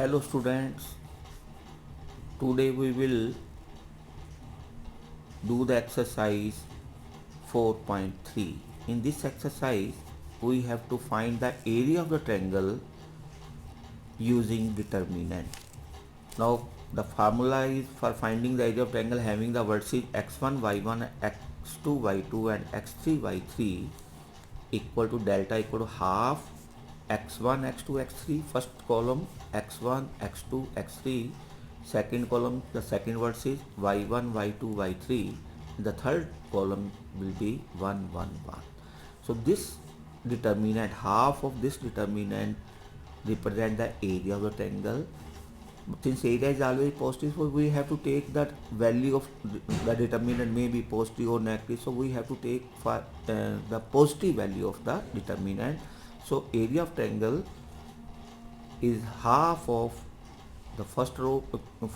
Hello students, today we will do the exercise 4.3. In this exercise, we have to find the area of the triangle using determinant. Now the formula is for finding the area of triangle having the vertices x1, y1, x2, y2 and x3, y3 equal to delta equal to half x1, x2, x3, first column x1, x2, x3, second column the second vertices y1, y2, y3, the third column will be 1, 1, 1. So this determinant, half of this determinant represent the area of the triangle. Since area is always positive, so we have to take that value of the determinant may be positive or negative, so we have to take for the positive value of the determinant. So area of triangle is half of the first row,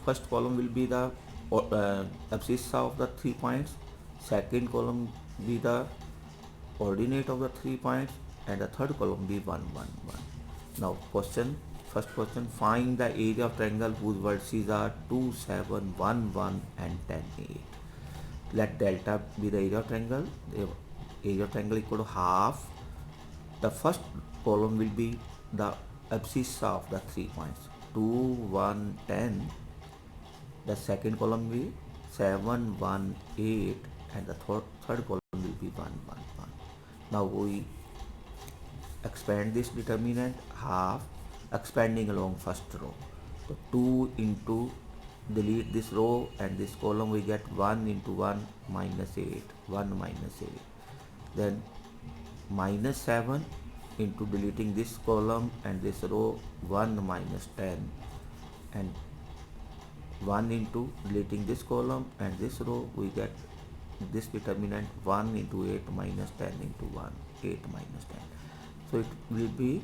first column will be the abscissa of the 3 points, second column be the ordinate of the 3 points and the third column be 1, 1, 1. Now question, first question, find the area of triangle whose vertices are 2, 7, 1, 1 and 10, 8. Let delta be the area of triangle. The area of triangle equal to half. The first column will be the abscissa of the 3 points 2, 1, 10. The second column will be 7, 1, 8 and the third column will be 1, 1, 1. Now we expand this determinant half, expanding along first row. So 2 into, delete this row and this column, we get 1 into 1 minus 8, 1 minus 8. Then minus 7 into deleting this column and this row, 1 minus 10, and 1 into deleting this column and this row, we get this determinant 1 into 8 minus 10 into 1, 8 minus 10. So it will be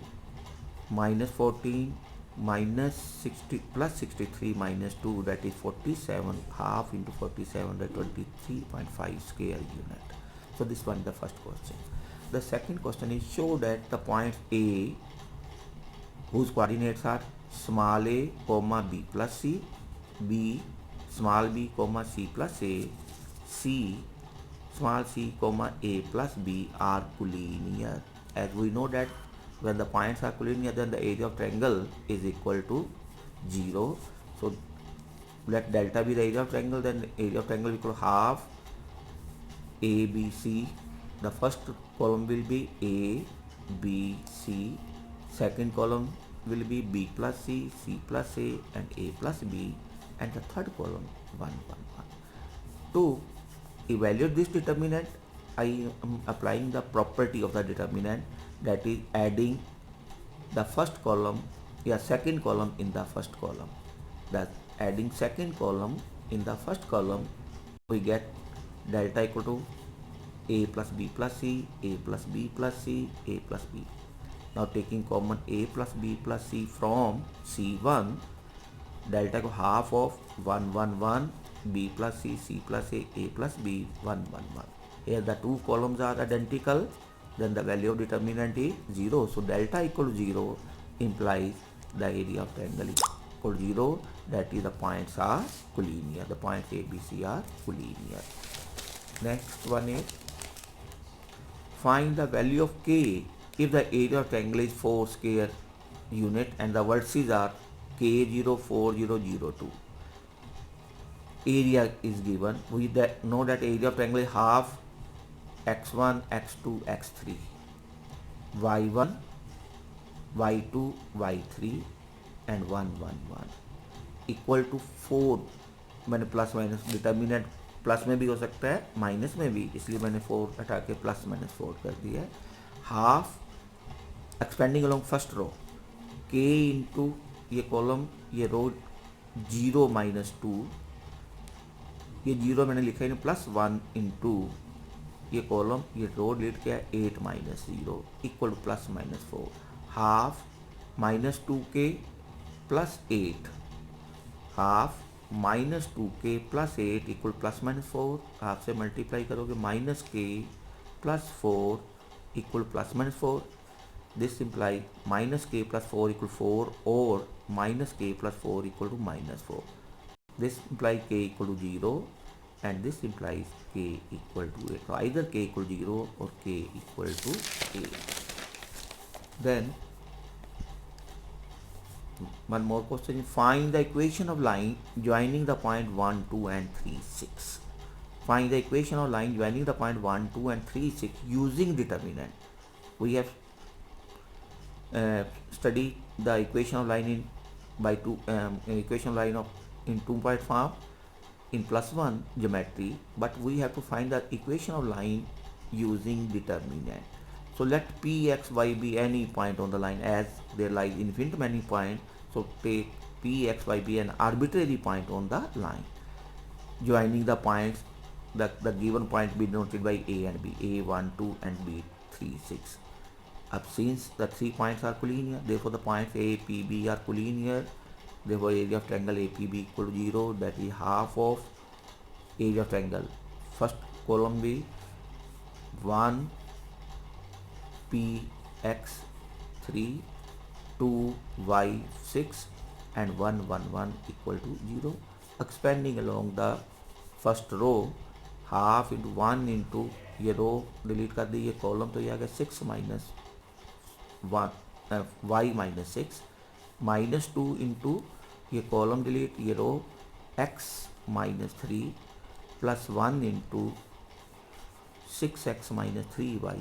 minus 14 minus 60 plus 63 minus 2, that is 47, half into 47, that 23.5 square unit. So this one the first question. The second question is, show that the point A whose coordinates are small a comma b plus c, b small b comma c plus a, c small c comma a plus b are collinear. As we know that when the points are collinear, then the area of triangle is equal to 0. So let delta be the area of triangle, then the area of triangle equal to half a b c. The first column will be a b c, second column will be b plus c plus a and a plus b, and the third column 1, 1, 1. To evaluate this determinant, I am applying the property of the determinant, that is adding the first column, second column in the first column. That adding second column in the first column, we get delta equal to a plus b plus c, a plus b plus c, a plus b. Now taking common a plus b plus c from c1, delta equal half of 1, 1, 1, b plus c plus a plus b, 1, 1, 1. Here the two columns are identical, then the value of determinant is 0. So delta equal to 0 implies the area of triangle equal to 0, that is the points are collinear. The points A, B, C are collinear. Next one is, find the value of k if the area of triangle is 4 square unit and the vertices are k0, 4, 0, 0, 2. Area is given. We know that area of triangle is half x1, x2, x3, y1, y2, y3 and 1, 1, 1 equal to 4. मैंने plus minus determinant plus में भी हो सकता है minus में भी, इसलिए मैंने 4 हटा के प्लस माइनस 4 कर दिया है. Half expanding along first row, k into ये कॉलम, ये रो 0 माइनस 2, ये 0 मैंने लिखा है प्लस 1 इंटू ये कॉलम, ये रो डिलीट किया 8 minus 0 equal two plus minus 4, half minus 2k plus 8, half minus 2k plus 8 equal plus minus 4, half से मल्टीप्लाई करोगे minus k plus 4 equal plus minus 4, This implies minus k plus 4 equal to 4 or minus k plus 4 equal to minus 4. This implies k equal to 0 and this implies k equal to 8. So either k equal to 0 or k equal to 8. Then one more question. Find the equation of line joining the point 1, 2 and 3, 6. Find the equation of line joining the point 1, 2 and 3, 6 using determinant. We have studied the equation of line in by equation of line of in 2-point form in +1 geometry, but we have to find the equation of line using determinant. So let p, x, y be any point on the line, as there lies infinite many points. So take p, x, y be an arbitrary point on the line. Joining the points, the given point be denoted by a and b, a 1, 2 and b 3, 6. Since the 3 points are collinear, therefore the points a, p, b are collinear. Therefore area of triangle APB equal to 0, that is half of area of triangle. First column be 1 p x 3, 2 y 6 and 1 1 1 equal to 0. Expanding along the first row, half into 1 into ये रो delete कर दी, ये column तो ये आ गया 6 minus y minus 6 minus 2 into ये column delete, ये रो x minus 3 plus 1 into 6x minus 3y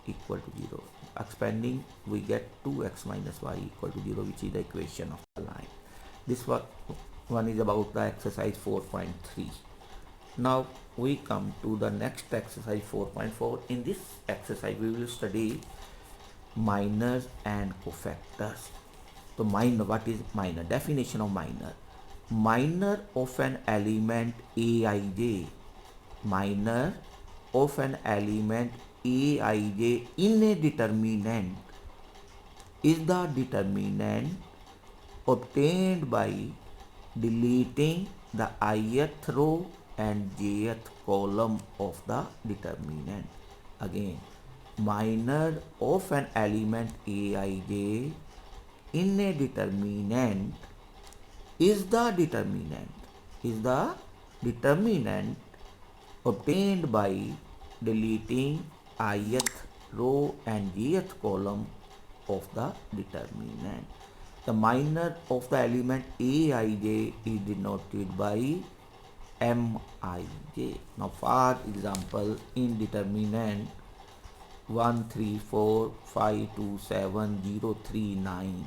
equal to 0. Expanding, we get 2x minus y equal to 0, which is the equation of the line. This one is about the exercise 4.3. Now we come to the next exercise 4.4. In this exercise we will study minors and cofactors. So minor, what is minor? Definition of minor. Minor of an element aij. Minor of an element aij in a determinant is the determinant obtained by deleting the ith row and jth column of the determinant. Again, minor of an element aij in a determinant is the determinant obtained by deleting ith row and jth column of the determinant. The minor of the element aij is denoted by mij. Now for example, in determinant 1 3 4 5 2 7 0 3 9,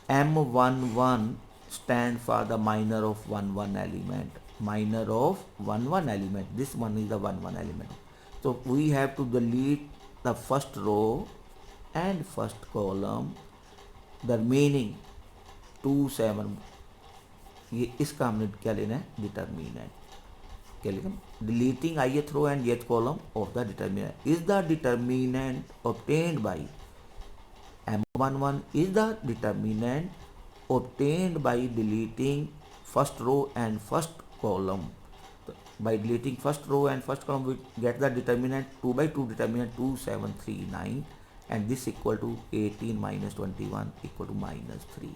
M11 stand for the minor of 1 1 element. Minor of 1 1 element. This one is the 1 1 element. So we have to delete the first row and first column. The remaining 2 7, ये इसका हमने क्या लेना है? Determinant. क्या लिखा? Deleting ith row and jth column of the determinant is the determinant obtained by M11 is the determinant obtained by deleting first row and first column. By deleting first row and first column, we get the determinant 2 by 2 determinant 2 7 3 9, and this equal to 18 minus 21 equal to minus 3.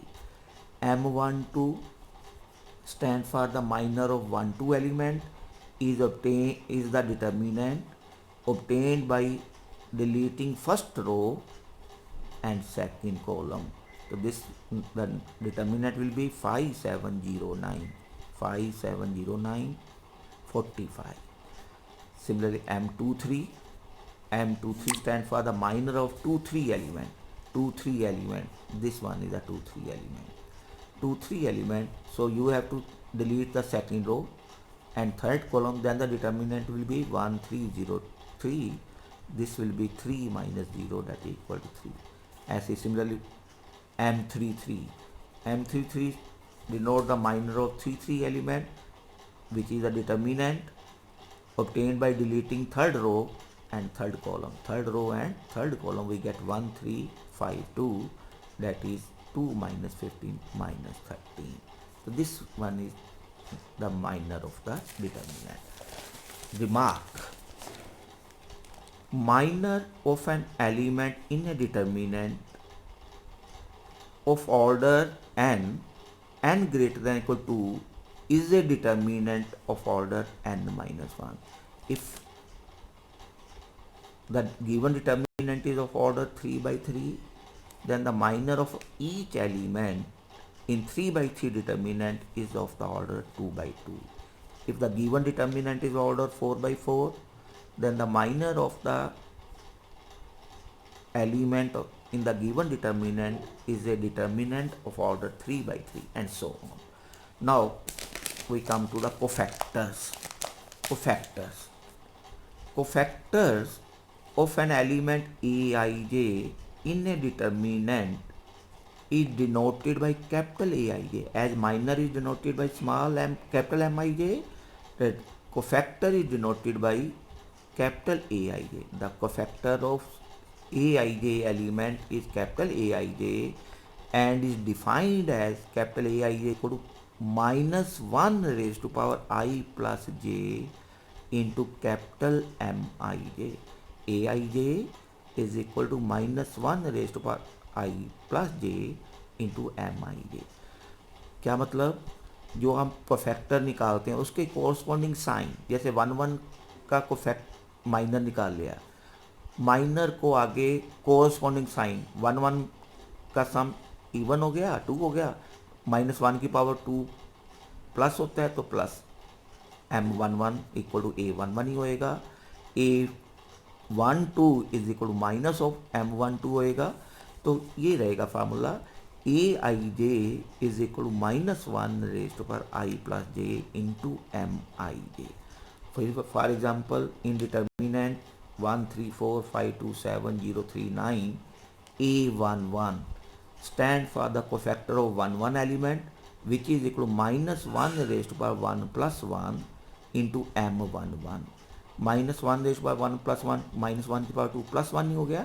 M12 stand for the minor of 1 2 element is the determinant obtained by deleting first row and second column. So this, the determinant will be 5709 5709 45. Similarly, M23 stand for the minor of 2 3 element. 2 3 element, this one is a 2 3 element. 2 3 element, so you have to delete the second row and third column, then the determinant will be 1 3 0 3. This will be 3 minus 0, that is equal to 3. As is similarly M33 denote the minor of 3 3 element, which is the determinant obtained by deleting third row and third column. Third row and third column, we get 1 3 5 2, that is 2 minus 15 minus 13. So this one is the minor of the determinant. Remark: minor of an element in a determinant of order n greater than equal to is a determinant of order n minus 1. If the given determinant is of order 3 by 3, then the minor of each element in 3 by 3 determinant is of the order 2 by 2. If the given determinant is order 4 by 4, then the minor of the element in the given determinant is a determinant of order 3 by 3, and so on. Now we come to the cofactors. Cofactors of an element Aij in a determinant is denoted by capital Aij, as minor is denoted by small m, capital Mij. The cofactor is denoted by capital Aij. The cofactor of Aij element is capital Aij and is defined as capital Aij equal to minus 1 raised to power I plus j into capital Mij. Aij is equal to minus 1 raised to power I plus j into Mij. क्या मतलब, जो हम cofactor निकालते हैं उसके corresponding sign, जैसे 1 का कोफैक्ट minor निकाल लिया, माइनर को आगे कोरस्पॉन्डिंग साइन 1 का सम इवन हो गया 2 हो गया, -1 की पावर 2 प्लस होता है तो plus m11 equal to a11 ही होएगा, a12 is equal to minus of m12 होएगा। तो ये रहेगा formula aij is equal to -1 raise to power I plus j into mij। For example in determinant 1 3 4 5 2 7 0 3 9 a11 stand for the cofactor of 1 element which is equal to -1 raised to power 1 plus 1 into m11। -1 raised to power 1 plus 1 -1 की power 2 plus 1 ही हो गया।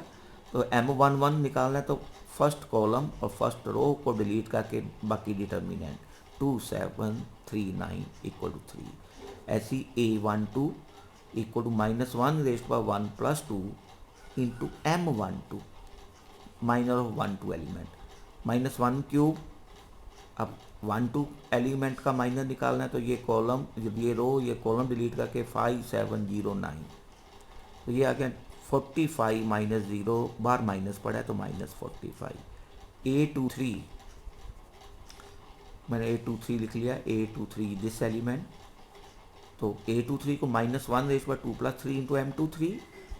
तो m11 निकालना है तो first column और first row को delete करके बाकी डिटर्मिनेंट 2 7 3 9 इक्वल टू 3। ऐसी a12 equal to -1 raise to power 1 plus 2 into m12 minor of 1 2 element -1 cube. अब 1 2 एलिमेंट का माइनर निकालना है तो ये कॉलम ये रो ये कॉलम डिलीट करके 5 7 0 9, तो ये आ गया 45 माइनस 0 बार माइनस पड़ा है तो -45। a23 मैंने a23 लिख लिया, a23 दिस एलिमेंट, तो a23 को -1 रेज पर 2 प्लस 3 इंटू m23,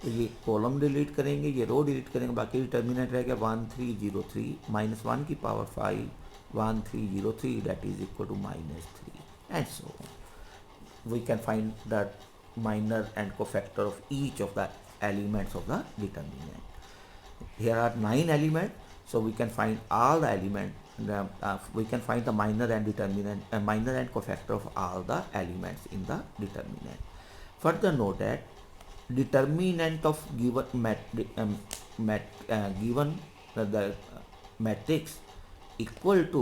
तो ये कॉलम डिलीट करेंगे ये रो डिलीट करेंगे, बाकी डिटर्मिनेंट रह गया 1303 -1 की power 5 1303 that is equal to -3 and so on. We can find the minor and cofactor of each of the elements of the determinant. Here are 9 elements, so we can find all the elements. We can find the minor and determinant, minor and cofactor of all the elements in the determinant. Further note that determinant of given the matrix equal to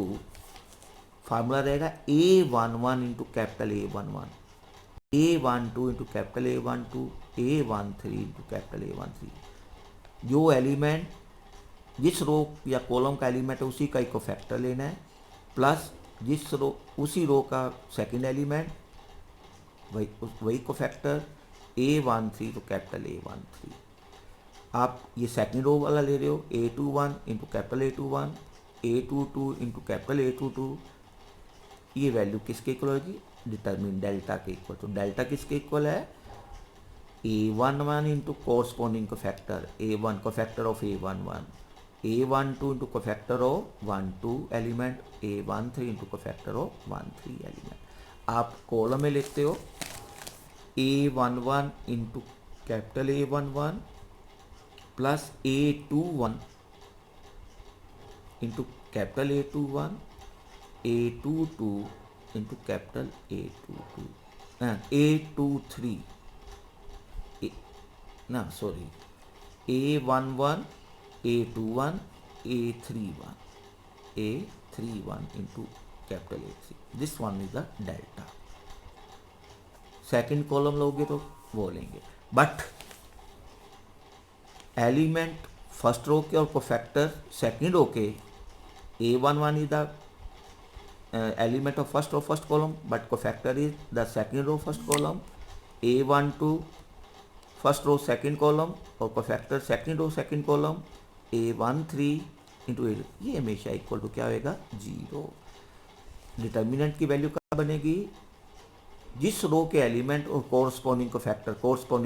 formula रहेगा a11 into capital a11, a12 into capital a12, a13 into capital a13। जो element जिस रो या column का element है उसी का एक factor लेना है, प्लस जिस रो उसी रो का सेकंड एलिमेंट वही को फैक्टर a13 तो कैपिटल a13। आप ये सेकंड रो वाला ले रहे हो a21 into capital a21, a22 into capital a22, ये वैल्यू किसके इक्वल होगी, डिटर्मिन डेल्टा के इक्वल। तो डेल्टा किसके इक्वल है, a11 into corresponding cofactor a1 cofactor of a11, a12 into cofactor of 1 2 element, a13 into cofactor of 1 3 element. आप column में लिखते हो a11 into capital a11 plus a21 into capital a21, a22 into capital a22, a23 a11 a21 a31 into capital a3। This one is the delta. Second column लोगे तो वो लेंगे, but element first row के और cofactor second row के, A11 is the element of first row first column, but cofactor is the second row first column. A12 first row second column और cofactor second row second column. A13 into A, ये हमेशा equal to क्या होएगा, zero. Determinant की value क्या बनेगी, जिस रो के एलिमेंट और कोरस्पॉन्डिंग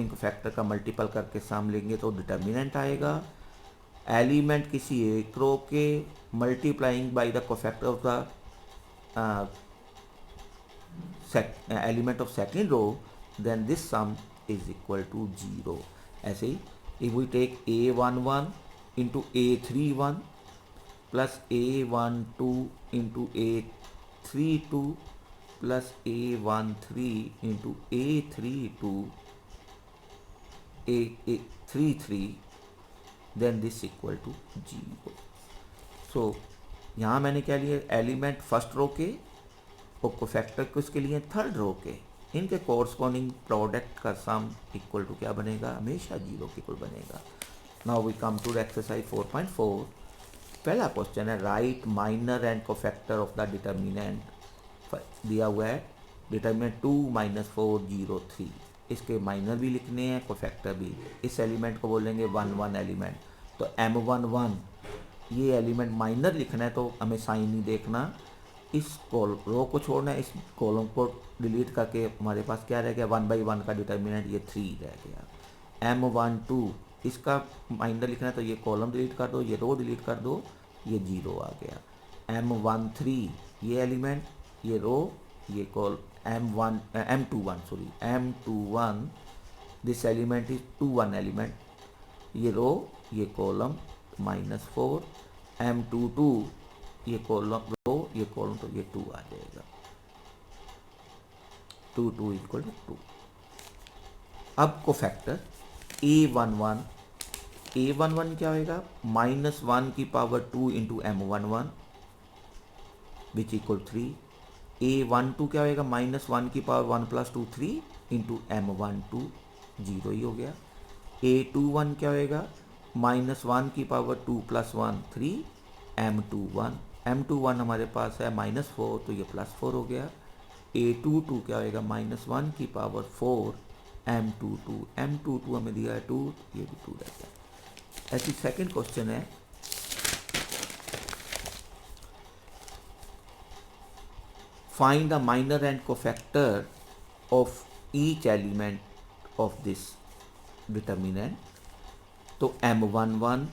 कोफैक्टर का मल्टीपल करके साम लेंगे तो डिटर्मिनेंट आएगा. एलिमेंट किसी एक रो के multiplying by the cofactor of the element of second row, then this sum is equal to 0. ऐसे ही if we take A11 into A31 plus A12 into A32 plus A13 into A32 A33, then this equal to 0. So यहाँ मैंने क्या लिया, element first row के और cofactor किसके लिए, third row के, इनके कोरस्पॉन्डिंग प्रोडक्ट का सम इक्वल टू क्या बनेगा, हमेशा जीरो के इक्वल बनेगा. Now we come to exercise 4.4. पहला क्वेश्चन है, write minor and cofactor of the determinant. दिया हुआ है डिटर्मिनेंट 2 - 4 0 3. इसके माइनर भी लिखने हैं, कोफैक्टर भी. इस एलिमेंट को बोलेंगे 1 1 एलिमेंट. तो M11 ये एलिमेंट माइनर लिखना है तो हमें साइन नहीं देखना, इस रो को छोड़ना है, इस कॉलम को डिलीट करके हमारे पास क्या रह गया, 1/1 का डिटर्मिनेंट ये 3 रह गया. M12 इसका माइनर लिखना है तो ये कॉलम डिलीट कर दो, ये रो डिलीट कर दो, ये 0 आ गया. M13 ये एलिमेंट, ये रो, ये call M21 this element is 2 1 element, ये रो, ये कॉलम -4. M22 ये कॉलम रो, ये कॉलम, तो ये 2 आ जाएगा. 2 2 इक्वल टू 2. अब कोफैक्टर A11 क्या होएगा, -1 की power 2 into M11 which equal 3. A12 क्या होएगा, -1 की पावर 1 + 2 3 इंटू M12, 0 ही हो गया. A21 क्या होएगा, -1 की पावर 2 + 1 3 M21 हमारे पास है -4 तो ये +4 हो गया. A22 क्या होएगा, -1 की पावर 4 M22 हमें दिया है 2, ये भी 2 रहता है. ऐसी सेकंड क्वेश्चन है, find the minor and cofactor of each element of this determinant. तो M11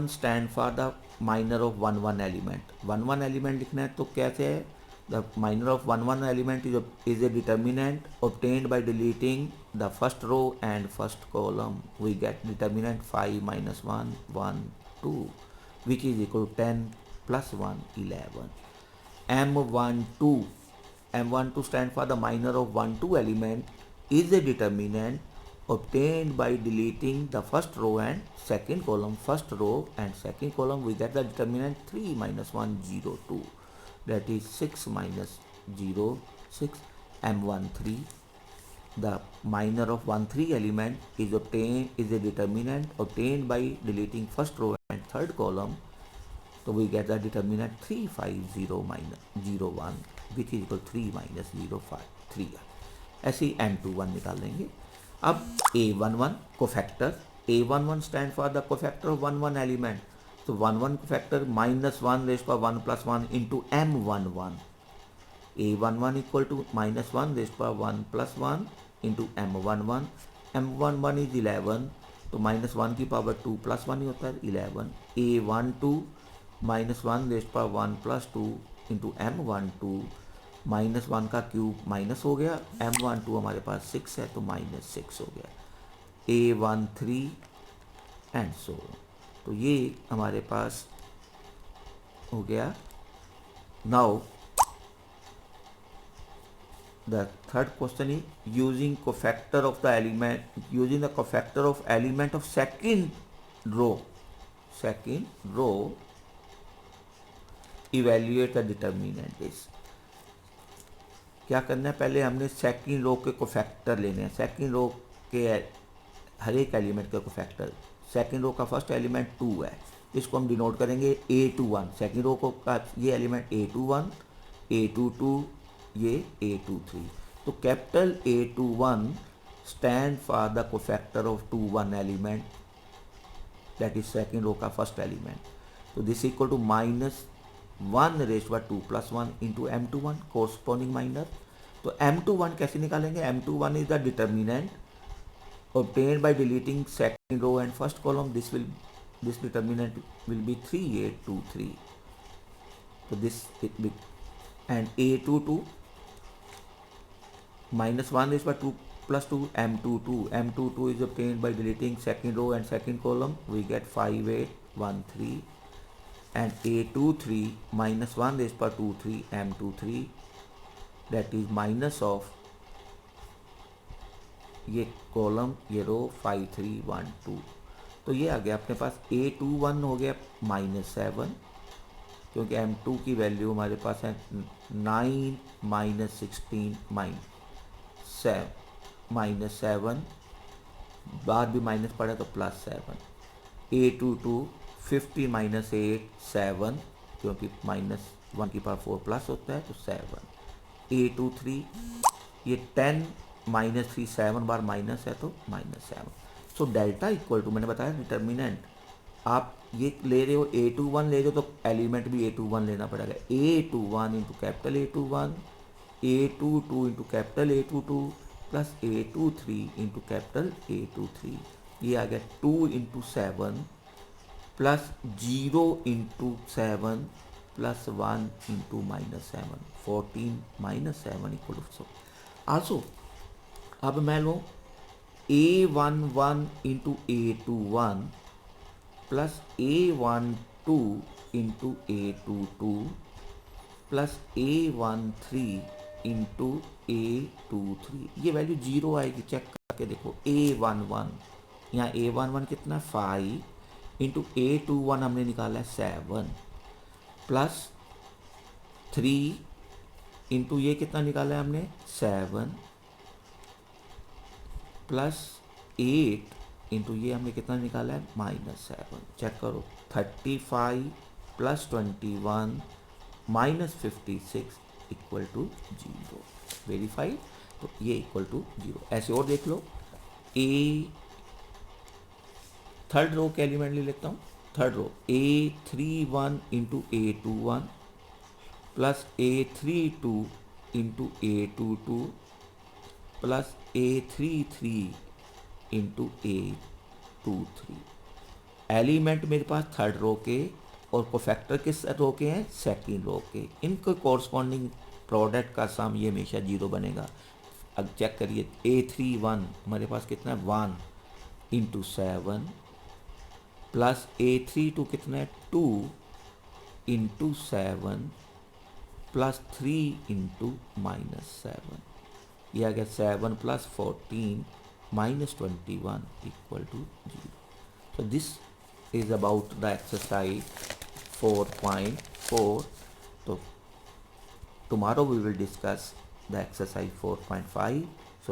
stand for the minor of 1 1 element. 1 1 element लिखना है तो कैसे है, the minor of 1 1 element is a determinant obtained by deleting the first row and first column. We get determinant 5 - 1 1 2 which is equal to 10 + 1 11. M12 stand for the minor of 1 2 element is a determinant obtained by deleting the first row and second column. First row and second column we get the determinant 3 - 1 0 2, that is 6 - 0 6. M13 the minor of 1 3 element is a determinant obtained by deleting first row and third column. So we get the determinant 3 5 0 - 0 1 which is equal 3 - 0 5 3. ऐसे ही M21 निकाल लेंगे. अब A11 cofactor, A11 stand for the cofactor of 1 1 element. तो 1 1 cofactor -1 + 1 + 1 into M11. A11 equal to -1 + 1 + 1 into M11. M11 is 11 तो -1 की power 2 + 1 ही होता है 11. A12 -1 + 1 + 2 into M12, -1 का क्यूब माइनस हो गया, M12 हमारे पास 6 है तो -6 हो गया. A13 and so. तो ये हमारे पास हो गया. Now the third question is using cofactor of the element of second row evaluate the determinant is. क्या करना है, पहले हमने सेकंड रो के कोफैक्टर लेने हैं. सेकंड रो के हर एक एलिमेंट का कोफैक्टर। सेकेंड रो का फर्स्ट एलिमेंट 2 है, इसको हम डिनोट करेंगे A21। सेकेंड रो को का ये एलिमेंट A21, A22, ये A23। तो capital A21 stand for the cofactor of 2 1 element, that is second row का फर्स्ट एलिमेंट। तो this equal to -1 raise to 2 + 1 into M21 corresponding minor. तो M21 कैसे निकालेंगे? M21 is the determinant obtained by deleting second row and first column. This determinant will be 3823. So this it be, and A22 -1 is by 2 plus 2 M22. M22 is obtained by deleting second row and second column. We get 5813. And A23 -1 is per 2 3 M23, that is minus of ये column ये रो 5312। तो ये आ गया अपने पास A21 हो गया -7, क्योंकि M2 की वैल्यू हमारे पास है 9 -16 -7, बाद भी माइनस पड़ा तो +7। A22 50 -8 7, क्योंकि -1 की पावर 4 प्लस होता है तो 7। A23 ये 10 -3 7 बार माइनस है तो -7। सो डेल्टा इक्वल टू, मैंने बताया डिटर्मिनेंट, आप ये ले रहे हो A21 ले रहे हो तो एलिमेंट भी A21 लेना पड़ेगा। A21 into capital A21, A22 into capital A22 plus A23 into capital A23। ये आ गया 2 into 7 plus 0 into 7 plus 1 into -7, 14 -7 equal to. Also अब मैं लूँ A11 into A21 plus A12 into A22 plus A13 into A23। ये value 0 आएगी, check करके देखो। A11 यहाँ A11 कितना 5 इंटू A21 हमने निकाला है 7 प्लस 3 इंटू ये कितना निकाला है हमने 7 प्लस 8 इंटू ये हमने कितना निकाला है -7। चेक करो 35 प्लस 21 -56 इक्वल टू 0। वेरीफाइड, तो ये इक्वल टू 0। ऐसे और देख लो। थर्ड रो के एलिमेंट ले लेता हूँ। Third row A31 into A21 plus A32 into A22 plus A33 into A23। Element मेरे पास थर्ड रो के और कोफैक्टर किस रो के हैं? सेकेंड रो के। इनके कॉरस्पॉन्डिंग प्रोडक्ट का सम ये हमेशा 0 बनेगा। अब चेक करिए A31 हमारे पास कितना है 1 इंटू 7 प्लस A32 कितना है 2 इंटू 7 प्लस 3 इंटू -7। ये आ गया 7 plus 14 -21 equal to 0। So this is about the exercise 4.4. So tomorrow we will discuss the exercise 4.5. So